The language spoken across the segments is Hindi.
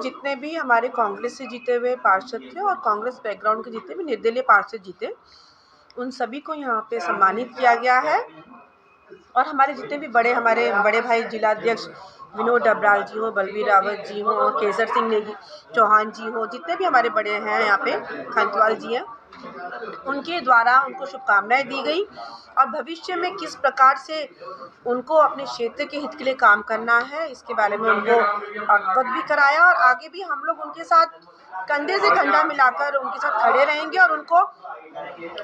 जितने भी हमारे कांग्रेस से जीते हुए पार्षद थे और कांग्रेस बैकग्राउंड के जितने भी निर्दलीय पार्षद जीते, उन सभी को यहाँ पे सम्मानित किया गया है। और हमारे जितने भी हमारे बड़े भाई जिलाध्यक्ष विनोद डबराल जी हो, बलबीर रावत जी हो, केसर सिंह नेगी चौहान जी हो, जितने भी हमारे बड़े हैं यहाँ पे, खंतवाल जी हैं, उनके द्वारा उनको शुभकामनाएं दी गई और भविष्य में किस प्रकार से उनको अपने क्षेत्र के हित के लिए काम करना है, इसके बारे में उनको अवगत भी कराया। और आगे भी हम लोग उनके साथ कंधे से कंधा मिलाकर उनके साथ खड़े रहेंगे और उनको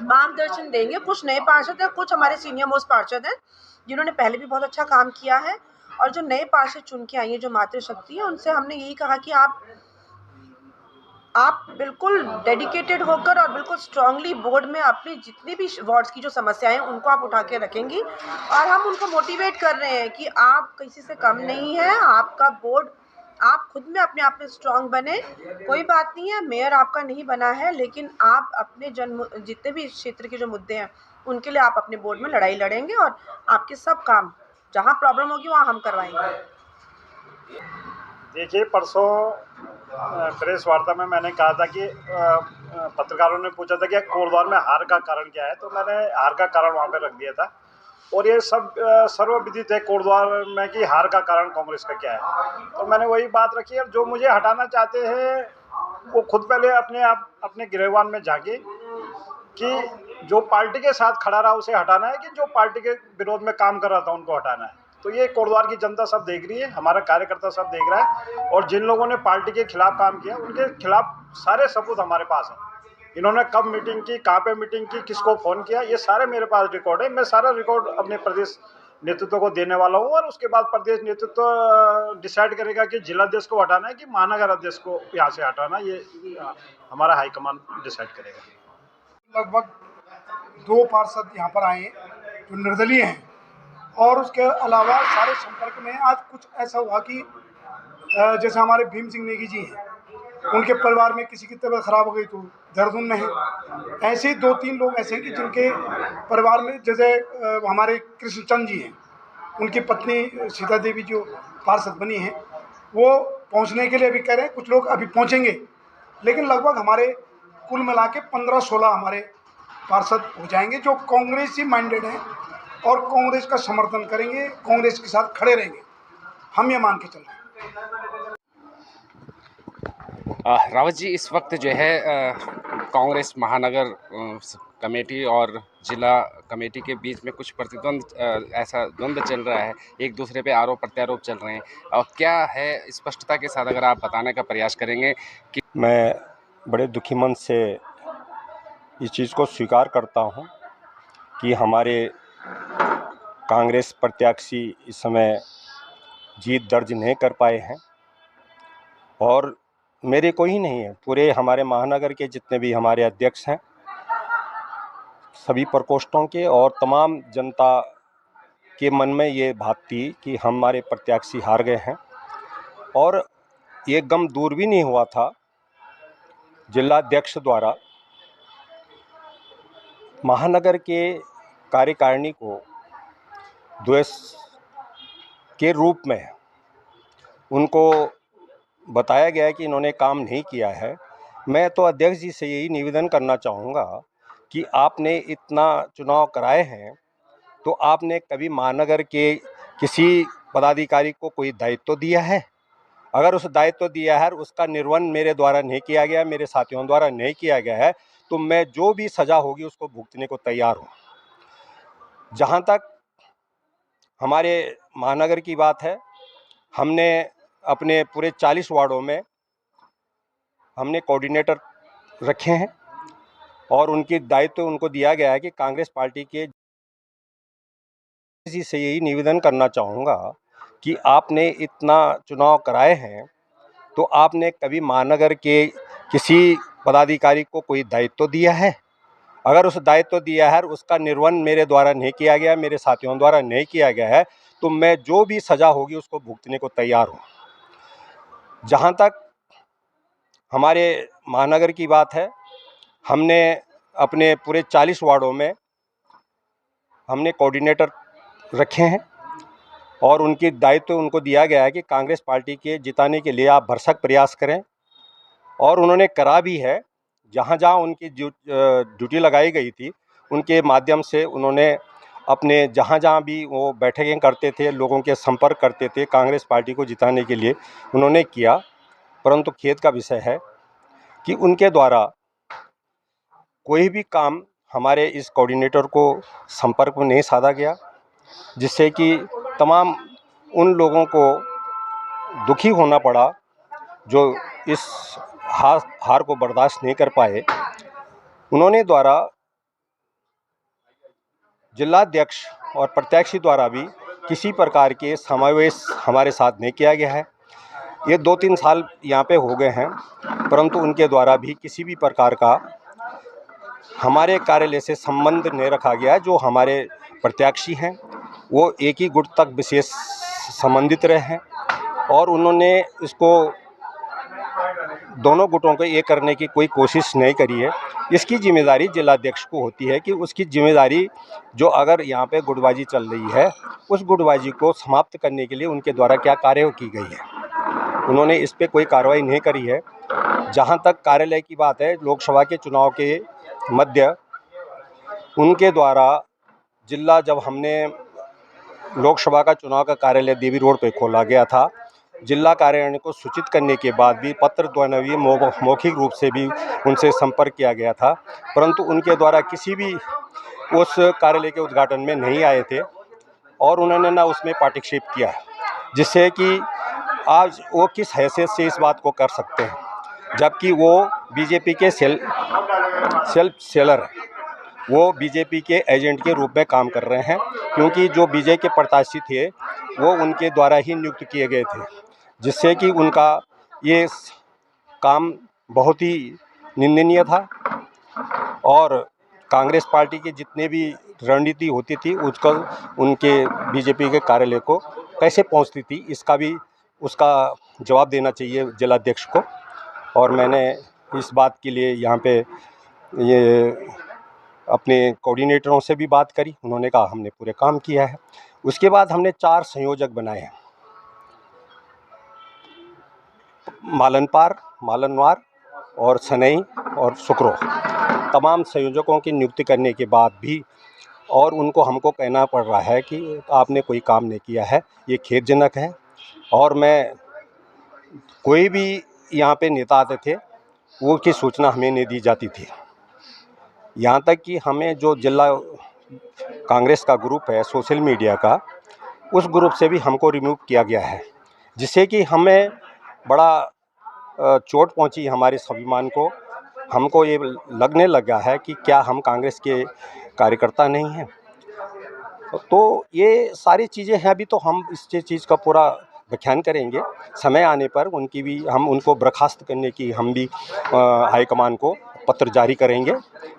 मार्गदर्शन देंगे। कुछ नए पार्षद हैं, कुछ हमारे सीनियर मोस्ट पार्षद हैं जिन्होंने पहले भी बहुत अच्छा काम किया है, और जो नए पार्षद चुन के आई है, जो मातृशक्ति है, उनसे हमने यही कहा कि आप बिल्कुल डेडिकेटेड होकर और बिल्कुल स्ट्रांगली बोर्ड में अपनी जितनी भी वार्ड्स की जो समस्याएं हैं उनको आप उठा के रखेंगी। और हम उनको मोटिवेट कर रहे हैं कि आप किसी से कम नहीं है, आपका बोर्ड, आप खुद में अपने आप में स्ट्रांग बने। कोई बात नहीं है, मेयर आपका नहीं बना है, लेकिन आप अपने जितने भी क्षेत्र के जो मुद्दे हैं उनके लिए आप अपने बोर्ड में लड़ाई लड़ेंगे और आपके सब काम जहाँ प्रॉब्लम होगी वहाँ हम करवाएंगे। देखिए, परसों प्रेस वार्ता में मैंने कहा था कि पत्रकारों ने पूछा था कि कोटद्वार में हार का कारण क्या है, तो मैंने हार का कारण वहाँ पे रख दिया था। और ये सब सर्वविदित है कोटद्वार में कि हार का कारण कांग्रेस का क्या है। तो मैंने वही बात रखी है। जो मुझे हटाना चाहते हैं वो खुद पहले अपने गिरहवान में झांके कि जो पार्टी के साथ खड़ा रहा उसे हटाना है, कि जो पार्टी के विरोध में काम कर रहा था उनको हटाना है। तो ये कोटद्वार की जनता सब देख रही है, हमारा कार्यकर्ता सब देख रहा है, और जिन लोगों ने पार्टी के खिलाफ काम किया उनके खिलाफ सारे सबूत हमारे पास हैं। इन्होंने कब मीटिंग की, कहाँ पे मीटिंग की, किसको फ़ोन किया, ये सारे मेरे पास रिकॉर्ड है। मैं सारा रिकॉर्ड अपने प्रदेश नेतृत्व को देने वाला हूँ, और उसके बाद प्रदेश नेतृत्व डिसाइड करेगा कि जिलाध्यक्ष को हटाना है कि महानगर अध्यक्ष को यहाँ से हटाना। ये हमारा हाईकमान डिसाइड करेगा। लगभग 2 पार्षद यहाँ पर आए जो निर्दलीय हैं, और उसके अलावा सारे संपर्क में आज कुछ ऐसा हुआ कि जैसे हमारे भीम सिंह नेगी जी हैं, उनके परिवार में किसी की तबीयत खराब हो गई तो देहरादून में है। ऐसे ही 2-3 लोग ऐसे हैं कि जिनके परिवार में, जैसे हमारे कृष्णचंद जी हैं, उनकी पत्नी सीता देवी जो पार्षद बनी हैं, वो पहुंचने के लिए अभी कह रहे हैं, कुछ लोग अभी पहुंचेंगे, लेकिन लगभग हमारे कुल मिला के 15-16 हमारे पार्षद हो जाएंगे जो कांग्रेसी माइंडेड हैं और कांग्रेस का समर्थन करेंगे, कांग्रेस के साथ खड़े रहेंगे। हम ये मान के चल रहे हैं। रावत जी, इस वक्त जो है कांग्रेस महानगर कमेटी और जिला कमेटी के बीच में कुछ ऐसा द्वंद्व चल रहा है, एक दूसरे पे आरोप प्रत्यारोप चल रहे हैं, और क्या है स्पष्टता के साथ अगर आप बताने का प्रयास करेंगे कि। मैं बड़े दुखी मन से इस चीज़ को स्वीकार करता हूं कि हमारे कांग्रेस प्रत्याशी इस समय जीत दर्ज नहीं कर पाए हैं, और मेरे को ही नहीं है, पूरे हमारे महानगर के जितने भी हमारे अध्यक्ष हैं, सभी प्रकोष्ठों के और तमाम जनता के मन में ये बात थी कि हमारे प्रत्याशी हार गए हैं। और ये गम दूर भी नहीं हुआ था। जिलाध्यक्ष द्वारा महानगर के कार्यकारिणी को द्वेष के रूप में उनको बताया गया कि इन्होंने काम नहीं किया है। मैं तो अध्यक्ष जी से यही निवेदन करना चाहूँगा कि आपने इतना चुनाव कराए हैं, तो आपने कभी महानगर के किसी पदाधिकारी को कोई दायित्व दिया है? अगर उस दायित्व दिया है, उसका निर्वहन मेरे द्वारा नहीं किया गया, मेरे साथियों द्वारा नहीं किया गया है, तो मैं जो भी सज़ा होगी उसको भुगतने को तैयार हूँ। जहाँ तक हमारे महानगर की बात है, हमने अपने पूरे 40 वार्डों में हमने कोऑर्डिनेटर रखे हैं, और उनकी दायित्व उनको दिया गया है कि कांग्रेस पार्टी के जी से यही निवेदन करना चाहूँगा कि आपने इतना चुनाव कराए हैं, तो आपने कभी महानगर के किसी पदाधिकारी को कोई दायित्व दिया है? अगर उस दायित्व दिया है, उसका निर्वहन मेरे द्वारा नहीं किया गया, मेरे साथियों द्वारा नहीं किया गया है, तो मैं जो भी सज़ा होगी उसको भुगतने को तैयार हूँ। जहाँ तक हमारे महानगर की बात है, हमने अपने पूरे 40 वार्डों में हमने कोऑर्डिनेटर रखे हैं और उनकी दायित्व उनको दिया गया है कि कांग्रेस पार्टी के जिताने के लिए आप भरसक प्रयास करें, और उन्होंने करा भी है। जहाँ जहाँ उनकी ड्यूटी लगाई गई थी उनके माध्यम से उन्होंने अपने जहाँ जहाँ भी वो बैठकें करते थे, लोगों के संपर्क करते थे, कांग्रेस पार्टी को जिताने के लिए उन्होंने किया। परंतु खेद का विषय है कि उनके द्वारा कोई भी काम हमारे इस कोऑर्डिनेटर को संपर्क में नहीं साधा गया, जिससे कि तमाम उन लोगों को दुखी होना पड़ा जो इस हार को बर्दाश्त नहीं कर पाए। उन्होंने द्वारा जिलाध्यक्ष और प्रत्याशी द्वारा भी किसी प्रकार के समावेश हमारे साथ नहीं किया गया है। ये 2-3 साल यहाँ पे हो गए हैं, परंतु उनके द्वारा भी किसी भी प्रकार का हमारे कार्यालय से संबंध नहीं रखा गया है। जो हमारे प्रत्याशी हैं वो एक ही गुट तक विशेष संबंधित रहे हैं और उन्होंने इसको दोनों गुटों को एक करने की कोई कोशिश नहीं करी है। इसकी जिम्मेदारी जिलाध्यक्ष को होती है कि उसकी जिम्मेदारी जो अगर यहाँ पे गुटबाजी चल रही है उस गुटबाजी को समाप्त करने के लिए उनके द्वारा क्या कार्य की गई है, उन्होंने इस पे कोई कार्रवाई नहीं करी है। जहाँ तक कार्यालय की बात है, लोकसभा के चुनाव के मध्य उनके द्वारा जिला जब हमने लोकसभा का चुनाव का कार्यालय देवी रोड पे खोला गया था, जिला कार्यालय को सूचित करने के बाद भी पत्र द्वारा भी मौखिक रूप से भी उनसे संपर्क किया गया था, परंतु उनके द्वारा किसी भी उस कार्यालय के उद्घाटन में नहीं आए थे और उन्होंने ना उसमें पार्टिसिपेट किया, जिससे कि आज वो किस हैसियत से इस बात को कर सकते हैं, जबकि वो बीजेपी के सेल्फ सेलर हैं। वो बीजेपी के एजेंट के रूप में काम कर रहे हैं, क्योंकि जो बीजेपी के प्रत्याशी थे वो उनके द्वारा ही नियुक्त किए गए थे, जिससे कि उनका ये काम बहुत ही निंदनीय था। और कांग्रेस पार्टी के जितने भी रणनीति होती थी उसका उनके बीजेपी के कार्यालय को कैसे पहुंचती थी, इसका भी उसका जवाब देना चाहिए जिलाध्यक्ष को। और मैंने इस बात के लिए यहाँ पे ये अपने कोऑर्डिनेटरों से भी बात करी, उन्होंने कहा हमने पूरे काम किया है। उसके बाद हमने 4 संयोजक बनाए हैं, मालनपार, मालनवार और सनई और सुकरो। तमाम संयोजकों की नियुक्ति करने के बाद भी और उनको हमको कहना पड़ रहा है कि आपने कोई काम नहीं किया है, ये खेदजनक है। और मैं कोई भी यहाँ पे नेता आते थे वो की सूचना हमें नहीं दी जाती थी। यहाँ तक कि हमें जो जिला कांग्रेस का ग्रुप है सोशल मीडिया का, उस ग्रुप से भी हमको रिमूव किया गया है, जिससे कि हमें बड़ा चोट पहुंची हमारे स्वाभिमान को। हमको ये लगने लगा है कि क्या हम कांग्रेस के कार्यकर्ता नहीं हैं। तो ये सारी चीज़ें हैं, अभी तो हम इस चीज़ का पूरा व्याख्यान करेंगे। समय आने पर उनकी भी हम उनको बर्खास्त करने की हम भी हाईकमान को पत्र जारी करेंगे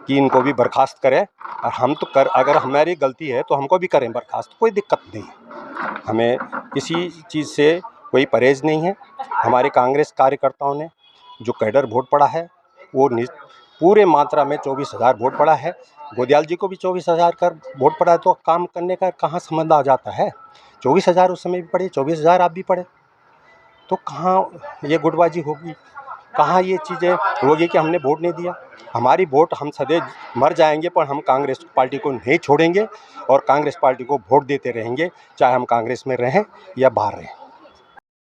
कि इनको भी बर्खास्त करें। और हम तो अगर हमारी गलती है तो हमको भी करें बर्खास्त, कोई दिक्कत नहीं है। हमें किसी चीज़ से कोई परहेज नहीं है। हमारे कांग्रेस कार्यकर्ताओं ने जो कैडर वोट पड़ा है वो पूरे मात्रा में 24,000 वोट पड़ा है। गोदयाल जी को भी 24,000 का वोट पड़ा है, तो काम करने का कहाँ संबंध आ जाता है। 24,000 उस समय भी पड़े, 24,000 आप भी पड़े, तो कहाँ ये गुटबाजी होगी, कहाँ ये चीज़ें होगी कि हमने वोट नहीं दिया। हमारी वोट हम सदैव मर जाएंगे पर हम कांग्रेस पार्टी को नहीं छोड़ेंगे और कांग्रेस पार्टी को वोट देते रहेंगे, चाहे हम कांग्रेस में रहें या बाहर रहें।